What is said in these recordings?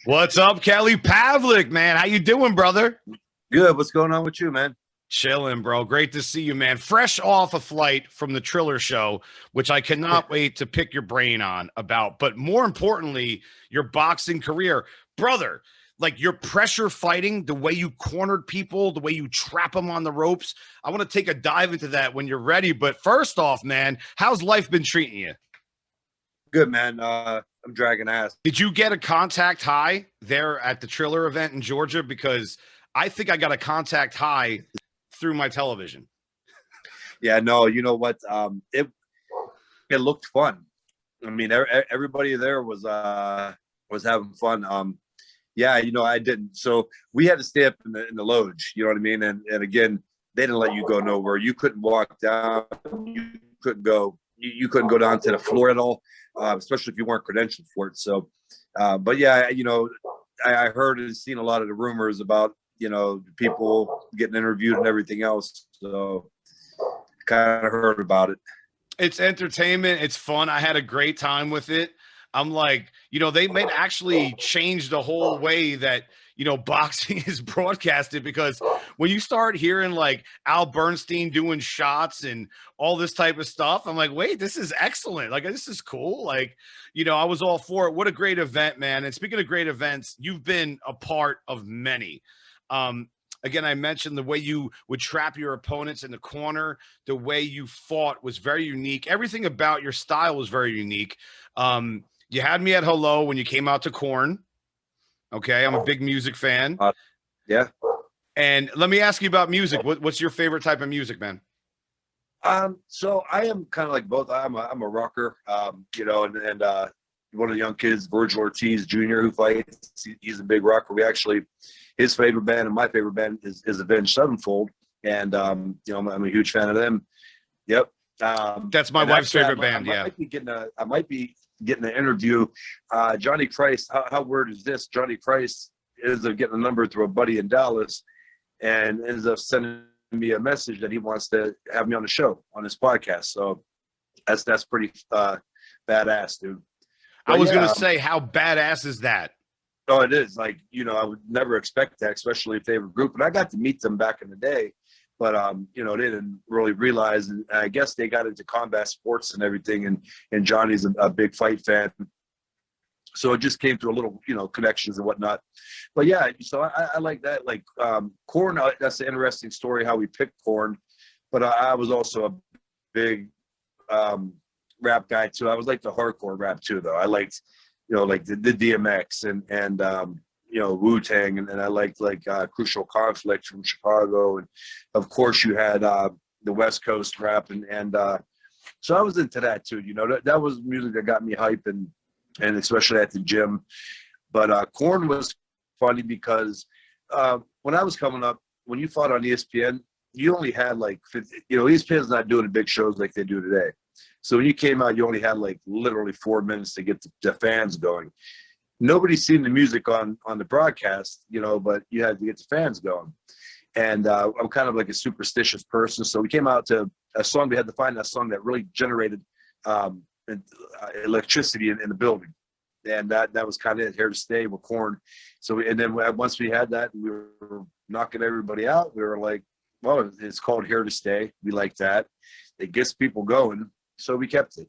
What's up, Kelly Pavlik, man? How you doing, brother? Good. What's going on with you, man? Chilling, bro. Great to see you, man. Fresh off a flight from the Triller show, which I cannot wait to pick your brain on about. But more importantly, your boxing career, brother. Like your pressure fighting, the way you cornered people, the way you trap them on the ropes. I want to take a dive into that when you're ready. But first off, man, how's life been treating you? Good, man. I'm dragging ass. Did you get a contact high there at the Triller event in Georgia? Because I think I got a contact high through my television. Yeah, no, you know what? It looked fun. I mean, everybody there was having fun. Yeah, I didn't. So we had to stay up in the lodge. You know what I mean? And again, they didn't let you go nowhere. You couldn't walk down. You couldn't go. You couldn't go down to the floor at all, especially if you weren't credentialed for it. So, but yeah, I heard and seen a lot of the rumors about people getting interviewed and everything else. So, kind of heard about it. It's entertainment. It's fun. I had a great time with it. I'm like, they might actually change the whole way that, boxing is broadcasted, because when you start hearing like Al Bernstein doing shots and all this type of stuff, I'm like, wait, this is excellent. Like, this is cool. Like, I was all for it. What a great event, man. And speaking of great events, you've been a part of many. Again, I mentioned the way you would trap your opponents in the corner, the way you fought was very unique. Everything about your style was very unique. You had me at hello when you came out to Corn. Okay, I'm a big music fan. Yeah. And let me ask you about music. What's your favorite type of music, man? So I am kind of like both. I'm a rocker, and one of the young kids, Virgil Ortiz Jr., who fights. He's a big rocker. His favorite band and my favorite band is Avenged Sevenfold, and I'm a huge fan of them. Yep. That's my wife's favorite band. I might be getting an interview. Johnny Christ. How weird is this? Johnny Christ ends up getting a number through a buddy in Dallas, and ends up sending me a message that he wants to have me on the show on his podcast. So that's pretty badass, dude. But I was gonna say, how badass is that? Oh, it is. Like, I would never expect that, especially if they were a group. And I got to meet them back in the day, but they didn't really realize. And I guess they got into combat sports and everything. And Johnny's a big fight fan, so it just came through a little, connections and whatnot. But yeah, so I like that. Like Corn, that's an interesting story how we picked Corn. But I was also a big rap guy too. I was like the hardcore rap too, though. I liked, like the DMX and Wu-Tang, and I liked Crucial Conflict from Chicago, and of course you had the West Coast rap, and so I was into that too. That was music that got me hype, and especially at the gym. But Korn was funny because when I was coming up, when you fought on ESPN, you only had like 50, ESPN's not doing the big shows like they do today. So when you came out, you only had like literally 4 minutes to get the fans going. Nobody's seen the music on the broadcast, but you had to get the fans going. And I'm kind of like a superstitious person. So we came out to a song. We had to find that song that really generated electricity in the building. And that was kind of it, Here to Stay with Korn. So once we had that, we were knocking everybody out. We were like, well, it's called Here to Stay. We like that. It gets people going. So we kept it.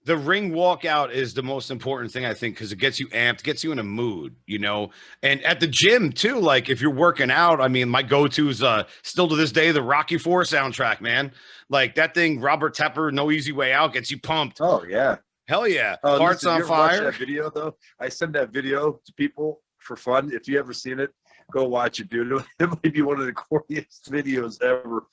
The ring walkout is the most important thing, I think, because it gets you amped, gets you in a mood, and at the gym too. Like if you're working out, I mean, my go-to is still to this day, the Rocky IV soundtrack, man. Like that thing, Robert Tepper, No Easy Way Out, gets you pumped. Oh yeah. Hell yeah. Hearts on Fire. Watch that video though. I send that video to people for fun. If you ever seen it, go watch it, dude. It might be one of the corniest videos ever.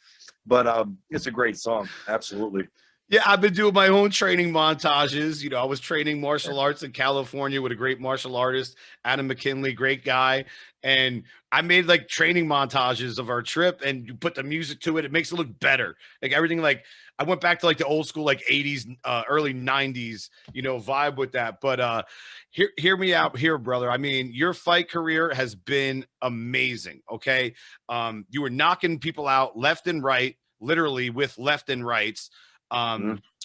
But it's a great song. Absolutely. Yeah, I've been doing my own training montages. I was training martial arts in California with a great martial artist, Adam McKinley, great guy. And I made like training montages of our trip, and you put the music to it. It makes it look better. Like everything, like I went back to like the old school, like 80s, early 90s, vibe with that. But hear me out here, brother. I mean, your fight career has been amazing. Okay. You were knocking people out left and right, literally with left and rights.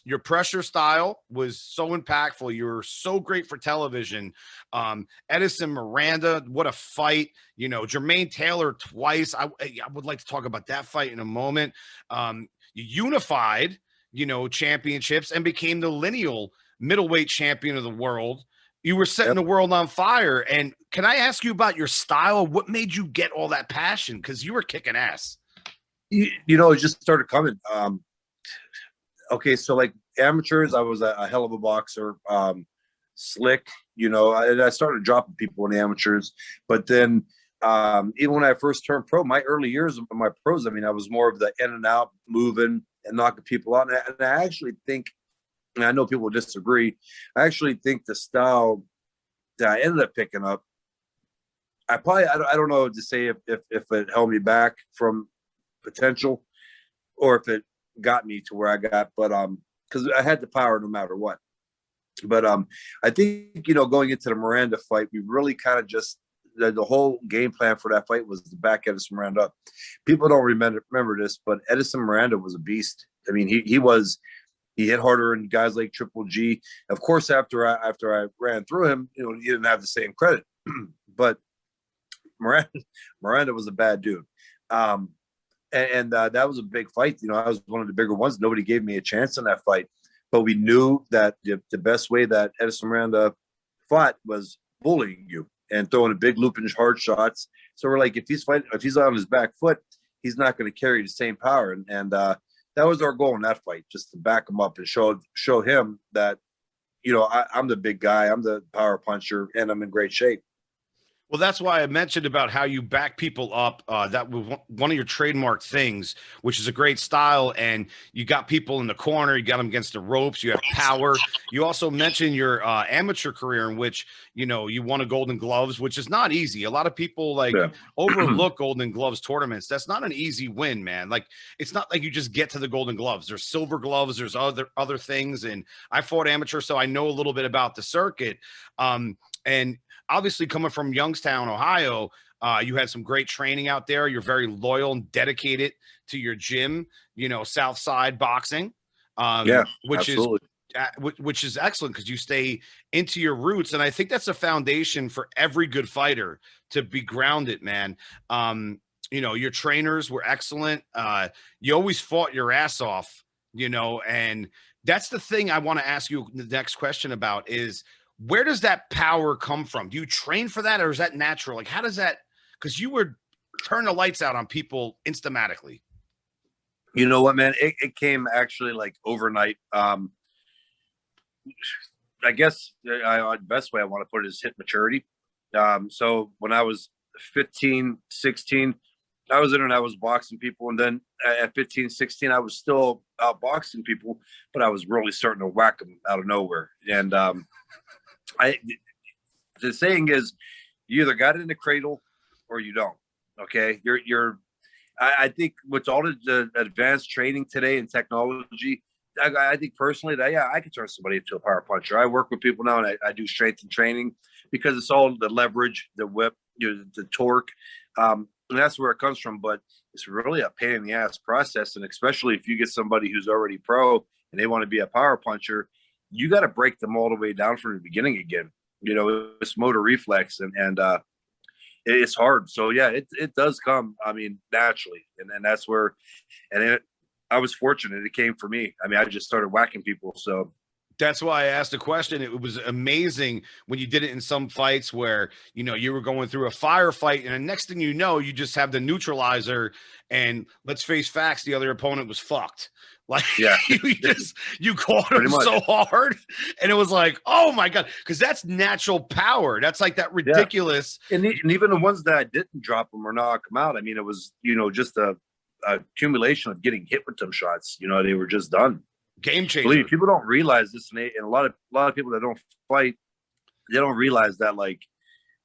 Your pressure style was so impactful. You were so great for television. Edison Miranda, what a fight. Jermaine Taylor twice. I would like to talk about that fight in a moment. You unified, championships and became the lineal middleweight champion of the world. You were setting the world on fire. And can I ask you about your style? What made you get all that passion? Because you were kicking ass. It just started coming. Okay, so like amateurs, I was a hell of a boxer, slick. I started dropping people in the amateurs, but then even when I first turned pro, my early years of my pros, I mean, I was more of the in and out, moving and knocking people out. And I actually think, and I know people disagree, I actually think the style that I ended up picking up, I don't know to say if it held me back from potential or if it got me to where I got, but because I had the power no matter what. But I think going into the Miranda fight, we really kind of just the whole game plan for that fight was to back Edison Miranda up. People don't remember this, but Edison Miranda was a beast. I mean, he hit harder than guys like Triple G. Of course, after I ran through him, he didn't have the same credit, but Miranda was a bad dude. And that was a big fight. I was one of the bigger ones. Nobody gave me a chance in that fight, but we knew that the best way that Edison Miranda fought was bullying you and throwing a big loop and hard shots. So we're like, if he's on his back foot, he's not going to carry the same power. And that was our goal in that fight, just to back him up and show him that, I'm the big guy, I'm the power puncher, and I'm in great shape. Well, that's why I mentioned about how you back people up. That was one of your trademark things, which is a great style. And you got people in the corner. You got them against the ropes. You have power. You also mentioned your amateur career in which, you won a Golden Gloves, which is not easy. A lot of people overlook Golden Gloves tournaments. That's not an easy win, man. Like, it's not like you just get to the Golden Gloves. There's silver gloves. There's other things. And I fought amateur, so I know a little bit about the circuit. And obviously, coming from Youngstown, Ohio, you had some great training out there. You're very loyal and dedicated to your gym, Southside Boxing, which is excellent because you stay into your roots. And I think that's a foundation for every good fighter to be grounded, man. Your trainers were excellent. You always fought your ass off, and that's the thing I want to ask you the next question about is, where does that power come from? Do you train for that, or is that natural? Like, how does that? Because you would turn the lights out on people instantly. You know what, man? It came actually like overnight. I guess the best way I want to put it is hit maturity. So when I was 15, 16, I was in and I was boxing people. And then at 15, 16, I was still boxing people, but I was really starting to whack them out of nowhere. And the saying is, you either got it in the cradle or you don't. Okay. I think with all the advanced training today and technology, I think personally that, I can turn somebody into a power puncher. I work with people now and I do strength and training because it's all the leverage, the whip, the torque. And that's where it comes from, but it's really a pain in the ass process. And especially if you get somebody who's already pro and they want to be a power puncher, you got to break them all the way down from the beginning again. It's motor reflex and it's hard. So yeah, it does come, naturally. And that's where, I was fortunate. It came for me. I just started whacking people. So that's why I asked the question. It was amazing when you did it in some fights where, you were going through a firefight and the next thing you know, you just have the neutralizer and let's face facts. The other opponent was fucked. Like, yeah, you caught him so hard and it was like, oh my God. Cause that's natural power. That's like that ridiculous. Yeah. And even the ones that I didn't drop them or knock them out. It was, just a accumulation of getting hit with them shots. They were just done. Game changer. Believe people don't realize this, and a lot of people that don't fight, they don't realize that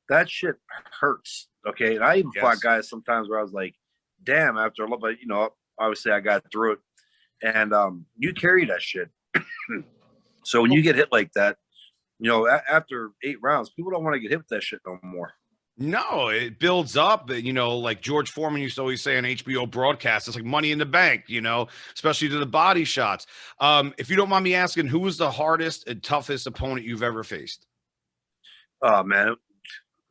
that shit hurts. Okay, and I even fought guys sometimes where I was like, damn. After a little bit, obviously I got through it, and you carry that shit. So when you get hit like that, after 8 rounds, people don't want to get hit with that shit no more. No, it builds up. Like George Foreman used to always say on HBO broadcast, it's like money in the bank, especially to the body shots. If you don't mind me asking, who was the hardest and toughest opponent you've ever faced? Oh man,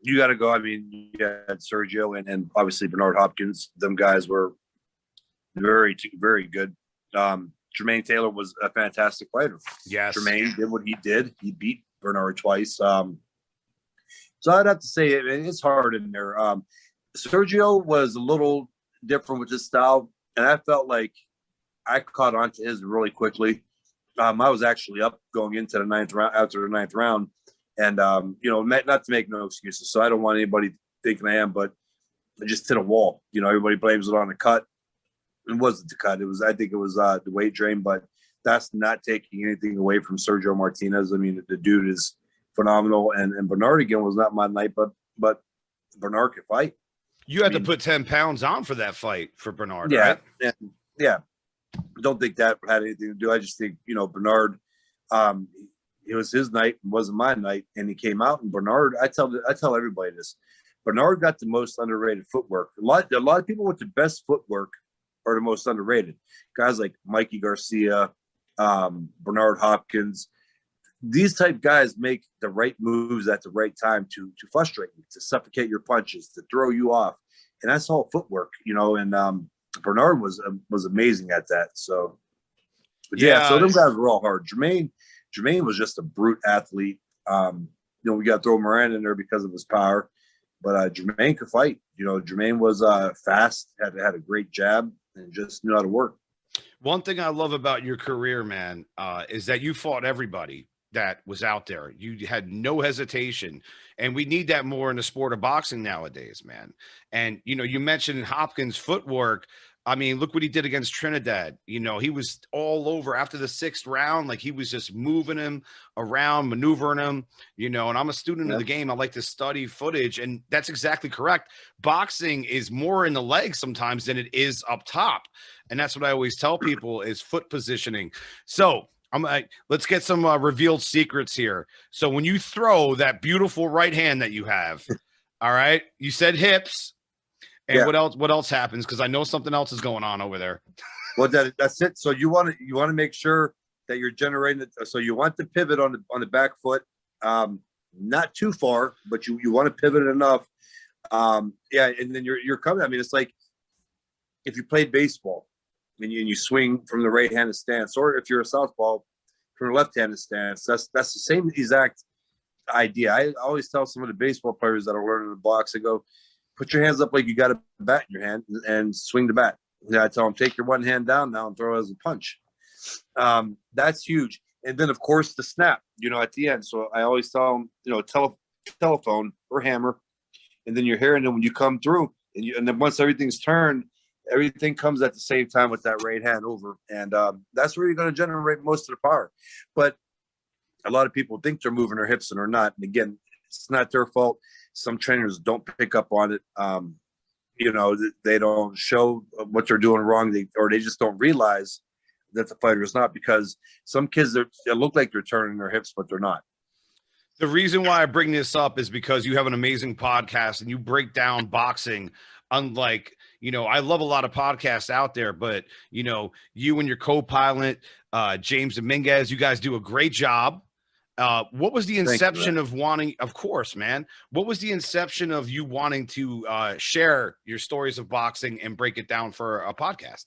you got to go. I mean, you had Sergio and obviously Bernard Hopkins. Them guys were very good. Jermaine Taylor was a fantastic fighter. Yes. Jermaine did what he did. He beat Bernard twice. So I'd have to say it's hard in there. Sergio was a little different with his style, and I felt like I caught on to his really quickly. I was actually up going into the ninth round after the ninth round, and not to make no excuses. So I don't want anybody thinking I am, but I just hit a wall. Everybody blames it on the cut. It wasn't the cut. I think it was the weight drain, but that's not taking anything away from Sergio Martinez. I mean, the dude is phenomenal, and Bernard again was not my night, but Bernard could fight. You had to put 10 pounds on for that fight for Bernard, yeah, right? Yeah. Don't think that had anything to do. I just think, Bernard, it was his night, it wasn't my night, and he came out. And Bernard, I tell everybody this, Bernard got the most underrated footwork. A lot of people with the best footwork are the most underrated. Guys like Mikey Garcia, Bernard Hopkins. These type guys make the right moves at the right time to frustrate you, to suffocate your punches, to throw you off, and that's all footwork, And Bernard was amazing at that. So, so those guys were all hard. Jermaine was just a brute athlete. We got to throw Moran in there because of his power, but Jermaine could fight. Jermaine was fast, had a great jab, and just knew how to work. One thing I love about your career, man, is that you fought everybody that was out there. You had no hesitation, and we need that more in the sport of boxing nowadays, man. And you mentioned Hopkins' footwork. I mean, look what he did against Trinidad. He was all over after the sixth round. Like, he was just moving him around, maneuvering him, and I'm a student of the game. I like to study footage, and that's exactly correct. Boxing is more in the legs sometimes than it is up top. And that's what I always tell people is foot positioning. So let's get some revealed secrets here. So when you throw that beautiful right hand that you have, all right, you said hips. And what else happens? Because I know something else is going on over there. Well, that's it. So you want to make sure that you're generating it. So you want to pivot on the back foot, not too far, but you want to pivot enough. And then you're coming. I mean, it's like if you played baseball and you swing from the right-handed stance, or if you're a southpaw from the left-handed stance, that's the same exact idea. I always tell some of the baseball players that are learning the box, I go, put your hands up like you got a bat in your hand and swing the bat. I tell them, take your one hand down now and throw it as a punch. That's huge. And then, of course, the snap, at the end. So I always tell them, telephone or hammer. And then you're hearing them when you come through. And then once everything's turned, everything comes at the same time with that right hand over. And that's where you're going to generate most of the power. But a lot of people think they're moving their hips and they're not. And again, it's not their fault. Some trainers don't pick up on it. They don't show what they're doing wrong, or they just don't realize that the fighter is not, because some kids, they look like they're turning their hips, but they're not. The reason why I bring this up is because you have an amazing podcast and you break down boxing. Unlike, I love a lot of podcasts out there, but, you and your co-pilot, James Dominguez, you guys do a great job. What was the inception of wanting, of course, man, what was the inception of you wanting to share your stories of boxing and break it down for a podcast?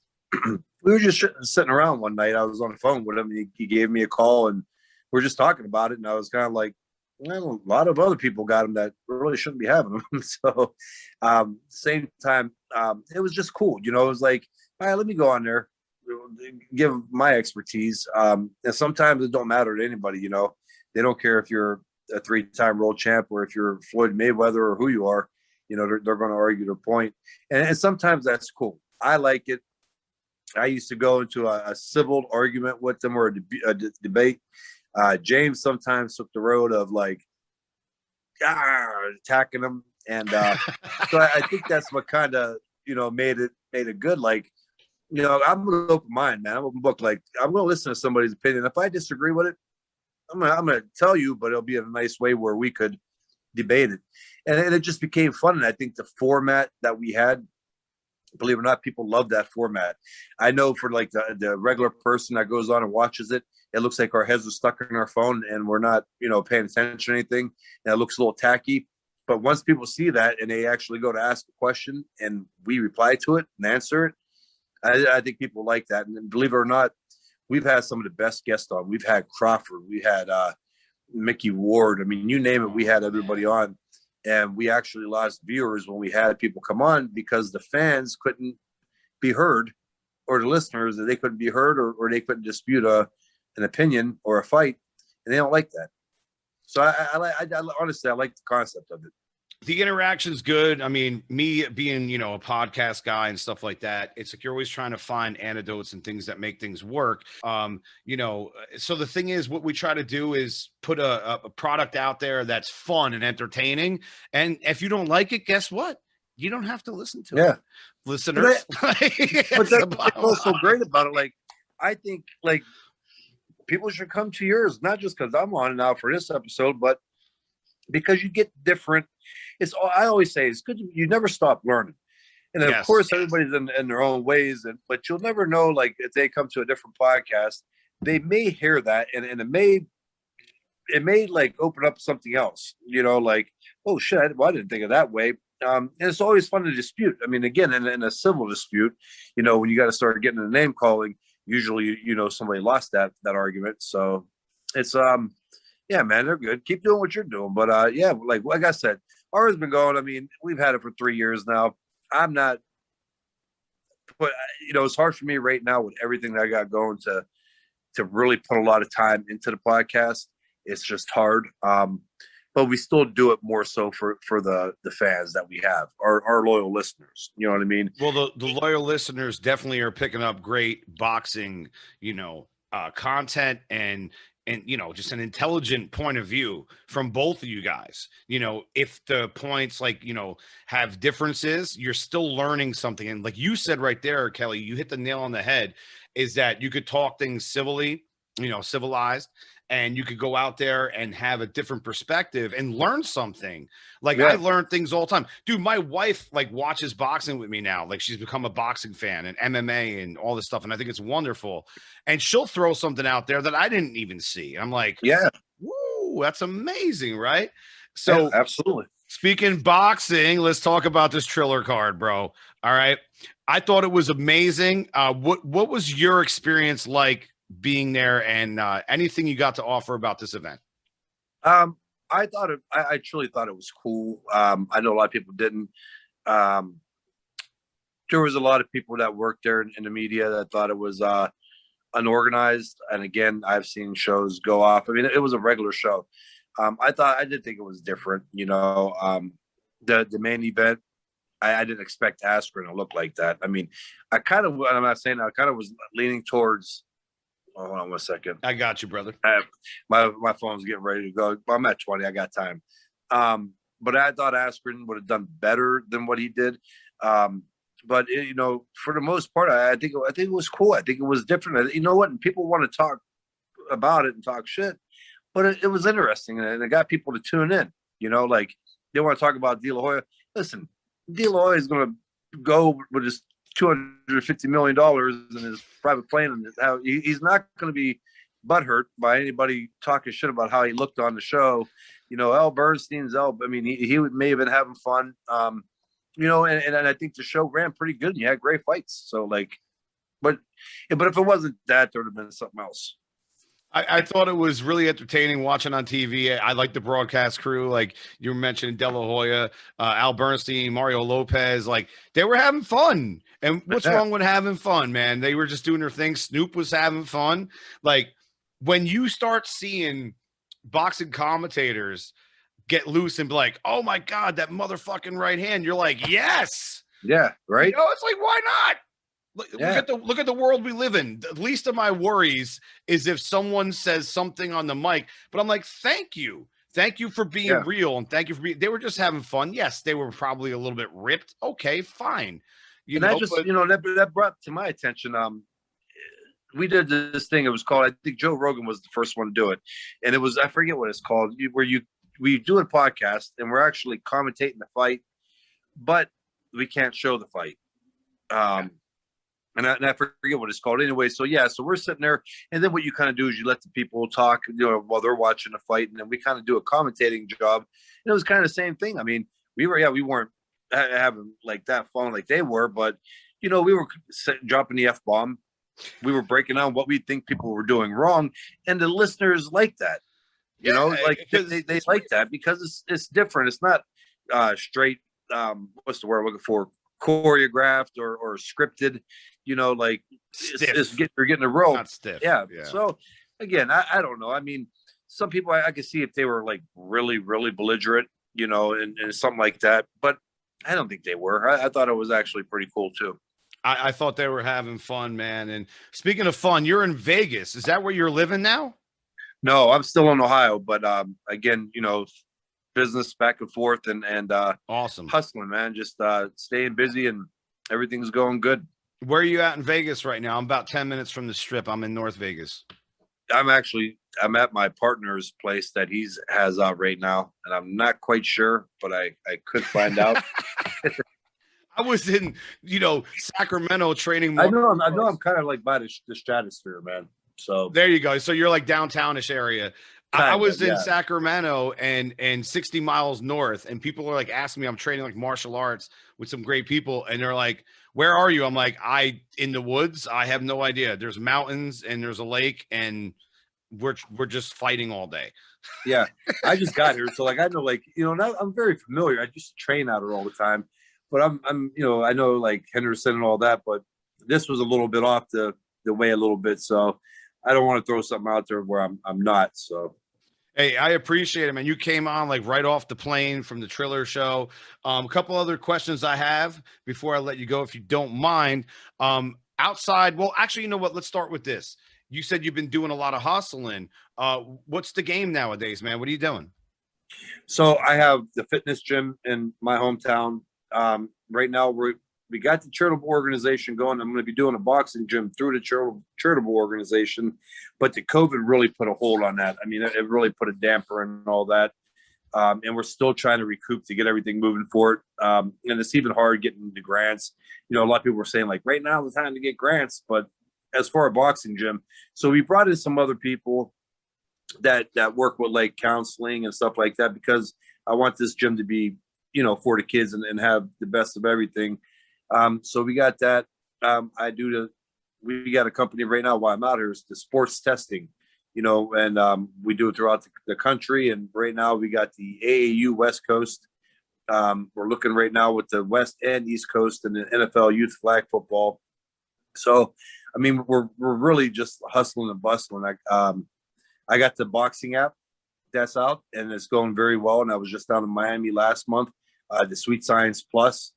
We were just sitting around one night. I was on the phone with him. He gave me a call and we were just talking about it. And I was kind of like, well, a lot of other people got him that really shouldn't be having them. So same time, it was just cool. It was like, all right, let me go on there, give my expertise. And sometimes it don't matter to anybody, They don't care if you're a 3-time world champ or if you're Floyd Mayweather or who you are. They're going to argue their point. And sometimes that's cool. I like it. I used to go into a civil argument with them or a debate. James sometimes took the road of like attacking them. And so I think that's what kind of, made it good. Like, I'm an open mind, man. I'm open book. Like, I'm going to listen to somebody's opinion. If I disagree with it, I'm gonna tell you, but it'll be in a nice way where we could debate it. and it just became fun. And I think the format that we had, believe it or not, people love that format. I know for like the regular person that goes on and watches it, it looks like our heads are stuck in our phone and we're not, paying attention to anything. And it looks a little tacky. But once people see that and they actually go to ask a question and we reply to it and answer it, I think people like that. And believe it or not, we've had some of the best guests on. We've had Crawford, we had Mickey Ward. I mean, you name it, we had everybody on. And we actually lost viewers when we had people come on because the fans couldn't be heard, or the listeners, that they couldn't be heard, or they couldn't dispute an opinion or a fight, and they don't like that. So I honestly, I like the concept of it. The interaction's good. I mean, me being, a podcast guy and stuff like that, it's like you're always trying to find antidotes and things that make things work. So the thing is, what we try to do is put a product out there that's fun and entertaining. And if you don't like it, guess what? You don't have to listen to it. Listeners. But that's also great about it. Like, I think, like, people should come to yours, not just because I'm on now for this episode, but because you get different. I always say it's good. You never stop learning. And of course, everybody's in their own ways, but you'll never know, like, if they come to a different podcast, they may hear that and it may like open up something else, like, oh shit, I didn't think of that way. And it's always fun to dispute. I mean, again, in a civil dispute, when you got to start getting a name calling, usually, somebody lost that argument. So it's, yeah, man, they're good. Keep doing what you're doing. But yeah, like I said, ours has been going. I mean, we've had it for 3 years now. I'm not, but it's hard for me right now with everything that I got going to really put a lot of time into the podcast. It's just hard. But we still do it more so for the fans that we have, our loyal listeners. You know what I mean? Well, the loyal listeners definitely are picking up great boxing, content and just an intelligent point of view from both of you guys. If the points have differences, you're still learning something. And like you said right there, Kelly, you hit the nail on the head, is that you could talk things civilly, civilized, and you could go out there and have a different perspective and learn something. Like, I learn things all the time. Dude, my wife watches boxing with me now. Like, she's become a boxing fan and MMA and all this stuff. And I think it's wonderful. And she'll throw something out there that I didn't even see. I'm like, woo, that's amazing, right? So absolutely. Speaking boxing, let's talk about this Triller card, bro. All right. I thought it was amazing. What was your experience like being there, and anything you got to offer about this event? I truly thought it was cool. I know a lot of people didn't. There was a lot of people that worked there in the media that thought it was unorganized. And again, I've seen shows go off. I mean, it was a regular show. I did think it was different. The main event, I didn't expect Askren to look like that. I mean, I'm not saying I kind of was leaning towards. Hold on 1 second. I got you, brother. My phone's getting ready to go. I'm at 20. I got time. But I thought Askren would have done better than what he did. But for the most part, I think it was cool. I think it was different. You know what? And people want to talk about it and talk shit, but it was interesting, and it got people to tune in. Like, they want to talk about De La Hoya. Listen, De La Hoya is going to go with his $250 million in his private plane, and how he's not going to be butthurt by anybody talking shit about how he looked on the show. Al Bernstein's I mean, he may have been having fun. And I think the show ran pretty good, and you had great fights. So but if it wasn't that, there would have been something else. I thought it was really entertaining watching on TV. I like the broadcast crew, like you mentioned, De La Hoya, Al Bernstein, Mario Lopez. Like, they were having fun. And what's wrong with having fun, man? They were just doing their thing. Snoop was having fun. Like, when you start seeing boxing commentators get loose and be like, oh my God, that motherfucking right hand, you're like, yes. Yeah, right. It's like, why not? Look at the world we live in. The least of my worries is if someone says something on the mic, but I'm like, thank you for being real, and thank you for being. They were just having fun. Yes, they were probably a little bit ripped. Okay, fine. That brought to my attention. We did this thing. It was called, I think Joe Rogan was the first one to do it, and it was, I forget what it's called, where you we do a podcast and we're actually commentating the fight, but we can't show the fight. And I forget what it's called anyway. So yeah, so we're sitting there, and then what you kind of do is you let the people talk, while they're watching the fight, and then we kind of do a commentating job. And it was kind of the same thing. I mean, we weren't having like that fun like they were, but we were dropping the F-bomb. We were breaking down what we think people were doing wrong, and the listeners like that. They like that because it's different. It's not straight. What's the word I'm looking for? Choreographed or scripted. You're getting a rope. Not stiff. Yeah. So again, I don't know. I mean, some people I could see if they were like really, really belligerent, and something like that. But I don't think they were. I thought it was actually pretty cool too. I thought they were having fun, man. And speaking of fun, you're in Vegas. Is that where you're living now? No, I'm still in Ohio, but again, business back and forth and awesome hustling, man. Just staying busy and everything's going good. Where are you at in Vegas right now? I'm about 10 minutes from the Strip. I'm in North Vegas. I'm at my partner's place that he has right now, and I'm not quite sure, but I could find out. I was in, Sacramento training. I know I'm kind of like by the stratosphere, man. So there you go. So you're like downtownish area. I was in Sacramento and 60 miles north, and people are like asking me, I'm training like martial arts with some great people, and they're like, where are you? I'm like, in the woods. I have no idea. There's mountains and there's a lake, and we're just fighting all day. Yeah. I just got here. So like, I know, like, I'm very familiar. I just train out here all the time, but I'm I know like Henderson and all that, but this was a little bit off the way a little bit. So I don't want to throw something out there where I'm not. So. Hey, I appreciate it, man. You came on like right off the plane from the Triller show. A couple other questions I have before I let you go, if you don't mind. Outside, well, actually, you know what? Let's start with this. You said you've been doing a lot of hustling. What's the game nowadays, man? What are you doing? So I have the fitness gym in my hometown. Right now, we got the charitable organization going. I'm going to be doing a boxing gym through the charitable organization, but the COVID really put a hold on that. I mean, it really put a damper and all that. And we're still trying to recoup to get everything moving forward. And it's even hard getting the grants. A lot of people were saying like, right now is the time to get grants, but as far as boxing gym, so we brought in some other people that work with like counseling and stuff like that, because I want this gym to be, for the kids and have the best of everything. So we got that. We got a company right now while I'm out here, is the sports testing, and we do it throughout the country. And right now we got the AAU West Coast. We're looking right now with the West and East Coast and the NFL youth flag football. So, I mean, we're really just hustling and bustling. I got the boxing app that's out and it's going very well. And I was just down in Miami last month, the Sweet Science Plus.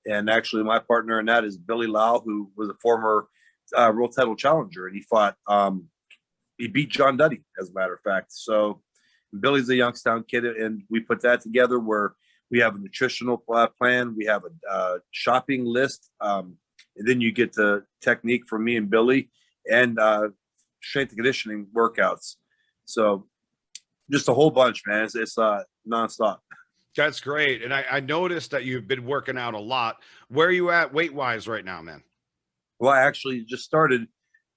And actually, my partner in that is Billy Lau, who was a former world title challenger, and he beat John Duddy, as a matter of fact. So Billy's a Youngstown kid, and we put that together where we have a nutritional plan, we have a shopping list, and then you get the technique from me and Billy, and strength and conditioning workouts. So just a whole bunch, man. It's nonstop. That's great. And I noticed that you've been working out a lot. Where are you at weight-wise right now, man? Well, I actually just started.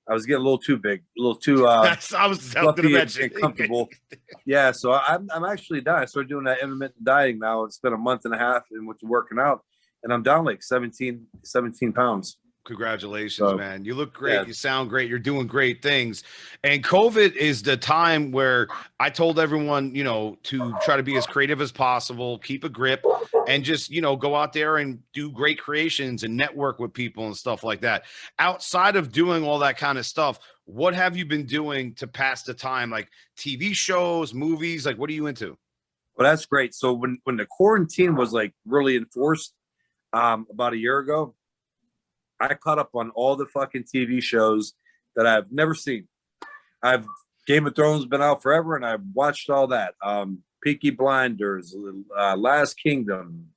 I was getting a little too big, a little too I was going to mention and comfortable. Yeah, so I'm actually done. I started doing that intermittent dieting now. It's been a month and a half and with working out, and I'm down like 17 pounds. Congratulations, man. You look great. Yeah. You sound great. You're doing great things. And COVID is the time where I told everyone, to try to be as creative as possible, keep a grip, and just, go out there and do great creations and network with people and stuff like that. Outside of doing all that kind of stuff, what have you been doing to pass the time? Like TV shows, movies? Like, what are you into? Well, that's great. So when the quarantine was like really enforced about a year ago, I caught up on all the fucking TV shows that I've never seen. Game of Thrones been out forever, and I've watched all that. Peaky Blinders, Last Kingdom,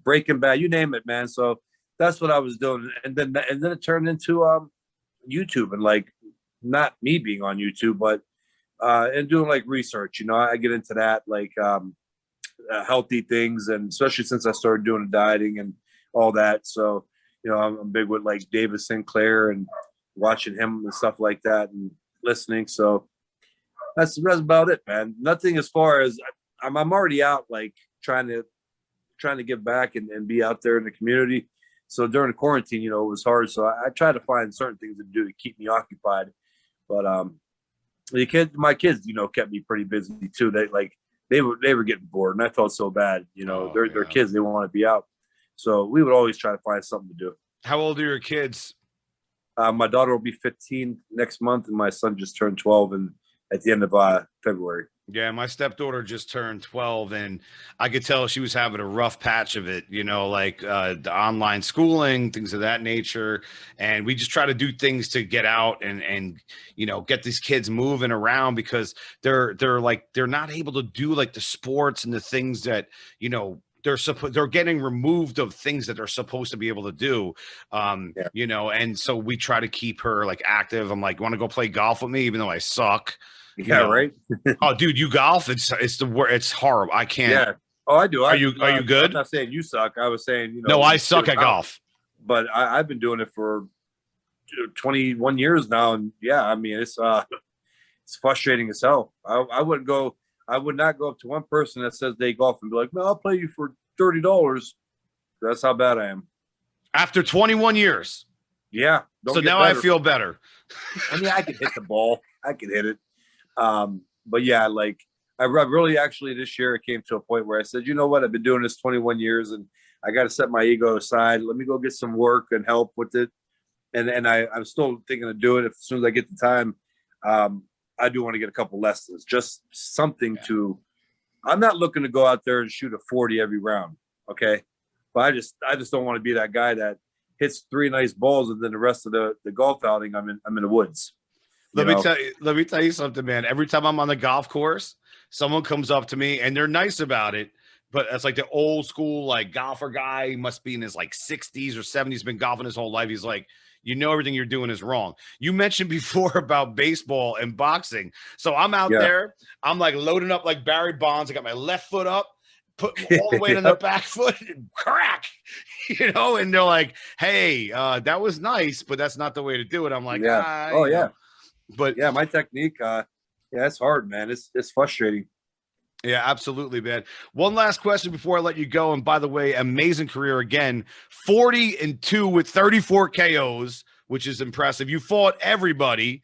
Breaking Bad, you name it, man. So that's what I was doing, and then it turned into YouTube, and like not me being on YouTube, but and doing like research. I get into that, like healthy things, and especially since I started doing dieting and all that. So, I'm big with like David Sinclair and watching him and stuff like that and listening. So that's about it, man. Nothing as far as I'm already out, like trying to give back and be out there in the community. So during the quarantine, it was hard. So I try to find certain things to do to keep me occupied. But my kids, kept me pretty busy too. They were getting bored, and I felt so bad. They're kids; they want to be out. So we would always try to find something to do. How old are your kids? My daughter will be 15 next month, and my son just turned 12 at the end of February. Yeah, my stepdaughter just turned 12, and I could tell she was having a rough patch of it, like the online schooling, things of that nature. And we just try to do things to get out and get these kids moving around, because they're not able to do like the sports and the things that, they're getting removed of things that they're supposed to be able to do. And so we try to keep her like active. I'm like, want to go play golf with me, even though I suck? Yeah, right. Oh, dude, you golf? It's horrible. I can't. Yeah. Oh, I do. Are you good? I'm not saying you suck. I was saying, No, I suck at golf. But I've been doing it for 21 years now, and yeah, I mean it's frustrating as hell. I would not go up to one person that says they golf and be like, "No, I'll play you for $30." That's how bad I am. After 21 years. Yeah. So now better. I feel better. I mean, I can hit the ball. I can hit it. But yeah, like I really actually this year it came to a point where I said, you know what, I've been doing this 21 years and I got to set my ego aside. Let me go get some work and help with it. And I'm still thinking of doing it as soon as I get the time. I do want to get a couple lessons, just something to, I'm not looking to go out there and shoot a 40 every round. Okay. But I just don't want to be that guy that hits 3 nice balls and then the rest of the golf outing, I'm in the woods. Let me tell you something, man. Every time I'm on the golf course, someone comes up to me and they're nice about it, but it's like the old school, like golfer guy. He must be in his like 60s or 70s, been golfing his whole life. He's like, everything you're doing is wrong. You mentioned before about baseball and boxing. So I'm out there. I'm like loading up like Barry Bonds. I got my left foot up, put all the weight on the back foot, and crack, and they're like, hey, that was nice, but that's not the way to do it. I'm like, yeah. But yeah, my technique, it's hard, man. It's frustrating. Yeah, absolutely, man. One last question before I let you go. And by the way, amazing career again, 40-2 with 34 KOs, which is impressive. You fought everybody,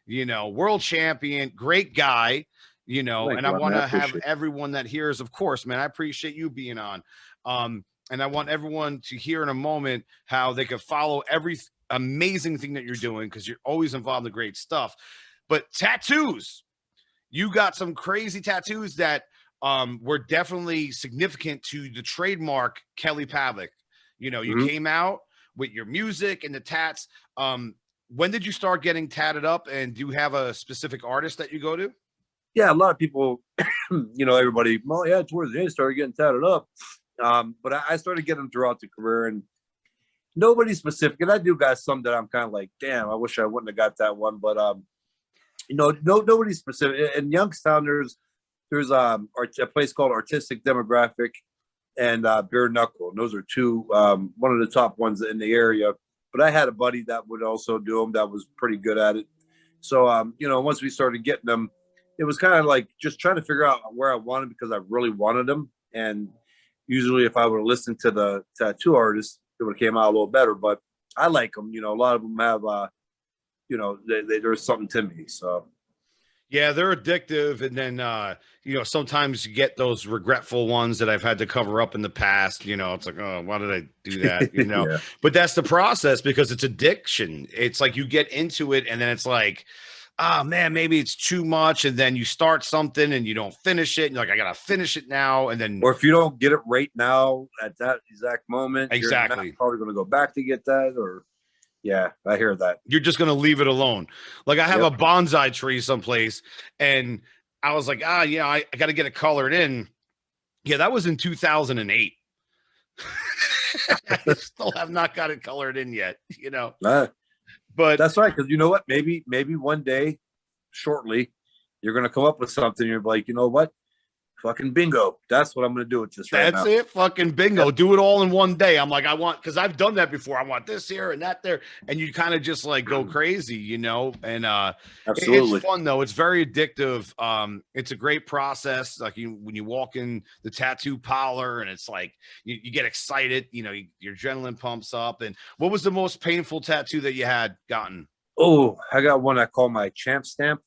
world champion, great guy, and I want to have everyone that hears, of course, man, I appreciate you being on. And I want everyone to hear in a moment how they can follow every amazing thing that you're doing, because you're always involved in great stuff. But tattoos, you got some crazy tattoos that were definitely significant to the trademark Kelly Pavlik. You came out with your music and the tats. When did you start getting tatted up, and do you have a specific artist that you go to? Yeah, a lot of people, everybody, towards the end started getting tatted up. But I started getting them throughout the career, and nobody specific. And I do got some that I'm kind of like, damn, I wish I wouldn't have got that one. But nobody specific. In Youngstown, there's a place called Artistic Demographic and Bare Knuckle. And those are two, one of the top ones in the area. But I had a buddy that would also do them that was pretty good at it. So once we started getting them, it was kind of like just trying to figure out where I wanted, because I really wanted them. And usually if I would have listened to the tattoo artist, it would have came out a little better. But I like them. A lot of them have, there's something to me. So. Yeah, they're addictive. And then, sometimes you get those regretful ones that I've had to cover up in the past. It's like, oh, why did I do that? Yeah. But that's the process, because it's addiction. It's like you get into it and then it's like, oh, man, maybe it's too much. And then you start something and you don't finish it. And you're like, I got to finish it now. And then. Or if you don't get it right now at that exact moment, exactly, you're probably going to go back to get that. Or. Yeah, I hear that. You're just going to leave it alone. Like I have a bonsai tree someplace and I was like, I got to get it colored in. Yeah, that was in 2008. I still have not got it colored in yet, But that's right. Because you know what? Maybe one day, shortly, you're gonna come up with something. You're like, you know what? Fucking bingo. That's what I'm gonna do with this right That's now. it. Fucking bingo. Yep. Do it all in one day. I'm like, I want, because I've done that before. I want this here and that there. And you kind of just like go crazy, you know? And it's Absolutely. fun though. It's very addictive. It's a great process. Like when you walk in the tattoo parlor and it's like you get excited, you know, your adrenaline pumps up. And what was the most painful tattoo that you had gotten? Oh, I got one I call my champ stamp.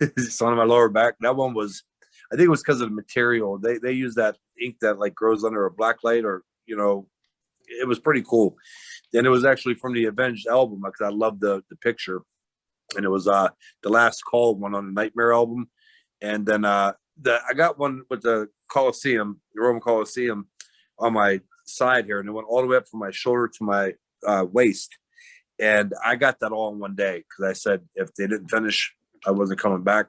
It's on my lower back. That one was, I think it was because of the material. They use that ink that like grows under a black light, or you know, it was pretty cool. And it was actually from the Avenged album because I love the picture. And it was the last call one on the Nightmare album. And then I got one with the Coliseum, the Roman Coliseum, on my side here, and it went all the way up from my shoulder to my waist. And I got that all in one day because I said if they didn't finish, I wasn't coming back.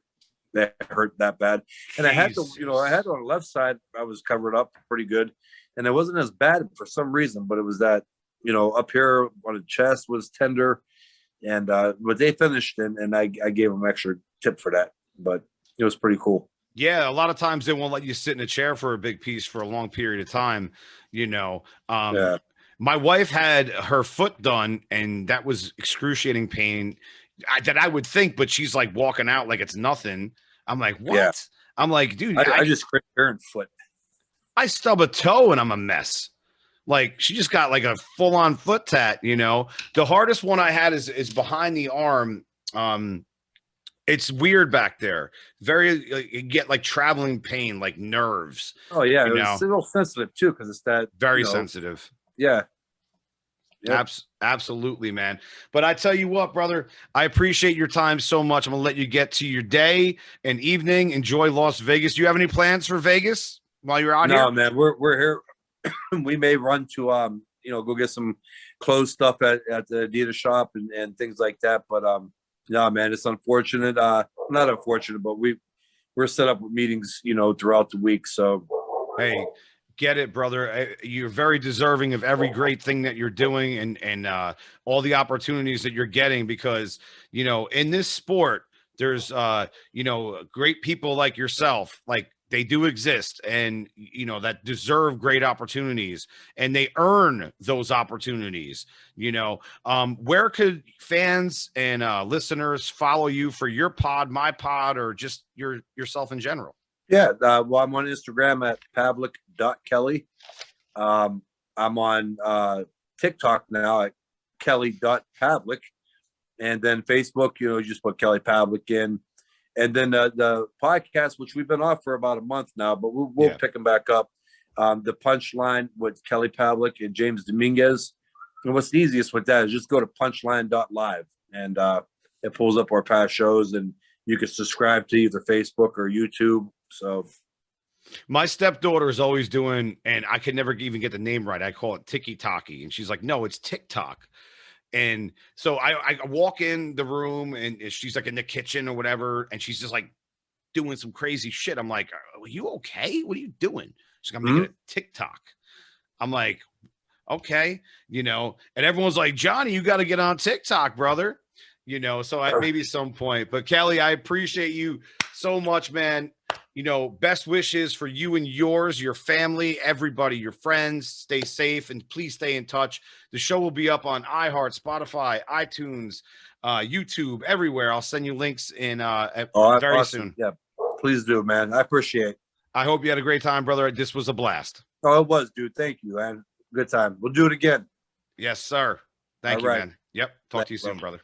That hurt that bad. And I had to, you know, I had on the left side, I was covered up pretty good. And it wasn't as bad for some reason, but it was that, you know, up here on the chest was tender. And but they finished, and I gave them extra tip for that. But it was pretty cool. Yeah, a lot of times they won't let you sit in a chair for a big piece for a long period of time, you know. Yeah. My wife had her foot done, and that was excruciating pain that I would think, but she's like walking out like it's nothing. I'm like, what? Yeah. I'm like, dude, I just cracked her in foot. I stub a toe and I'm a mess. Like she just got like a full on foot tat, you know. The hardest one I had is behind the arm. It's weird back there. Very like, you get like traveling pain, like nerves. Oh yeah, you it was a little sensitive too because it's that very you know, sensitive. Yeah. Yep. Absolutely, man. But I tell you what, brother, I appreciate your time so much. I'm gonna let you get to your day and evening. Enjoy Las Vegas. Do you have any plans for Vegas while you're out here? No, man, we're here. We may run to you know, go get some clothes stuff at the Adidas shop and things like that. But no, man, it's unfortunate. Not unfortunate, but we're set up with meetings, you know, throughout the week. So Hey, get it, brother. You're very deserving of every great thing that you're doing and all the opportunities that you're getting because, you know, in this sport, there's, you know, great people like yourself, like they do exist and, you know, that deserve great opportunities and they earn those opportunities, you know. Where could fans and listeners follow you for your pod, my pod, or just yourself in general? yeah, well, I'm on Instagram at pavlik.kelly. I'm on TikTok now at kelly.pavlik. And then Facebook, you know, you just put Kelly Pavlik in. And then the podcast, which we've been off for about a month now, but we'll pick them back up. The Punchline with Kelly Pavlik and James Dominguez. And what's the easiest with that is just go to punchline.live and it pulls up our past shows and you can subscribe to either Facebook or YouTube. So my stepdaughter is always doing, and I can never even get the name right. I call it Tiki Taki. And she's like, no, it's TikTok. And so I walk in the room and she's like in the kitchen or whatever. And she's just like doing some crazy shit. I'm like, are you okay? What are you doing? She's like, I'm making a TikTok. I'm like, okay, you know, and everyone's like, Johnny, you got to get on TikTok, brother. You know, so at maybe some point. But Kelly, I appreciate you so much, man. You know, best wishes for you and yours, your family, everybody, your friends. Stay safe and please stay in touch. The show will be up on iHeart, Spotify, iTunes, YouTube, everywhere. I'll send you links in very soon. Yeah, please do, man. I appreciate it. I hope you had a great time, brother. This was a blast. Oh, it was, dude. Thank you, man. Good time. We'll do it again. Yes, sir. Thank you, man. Yep. Talk to you soon, brother.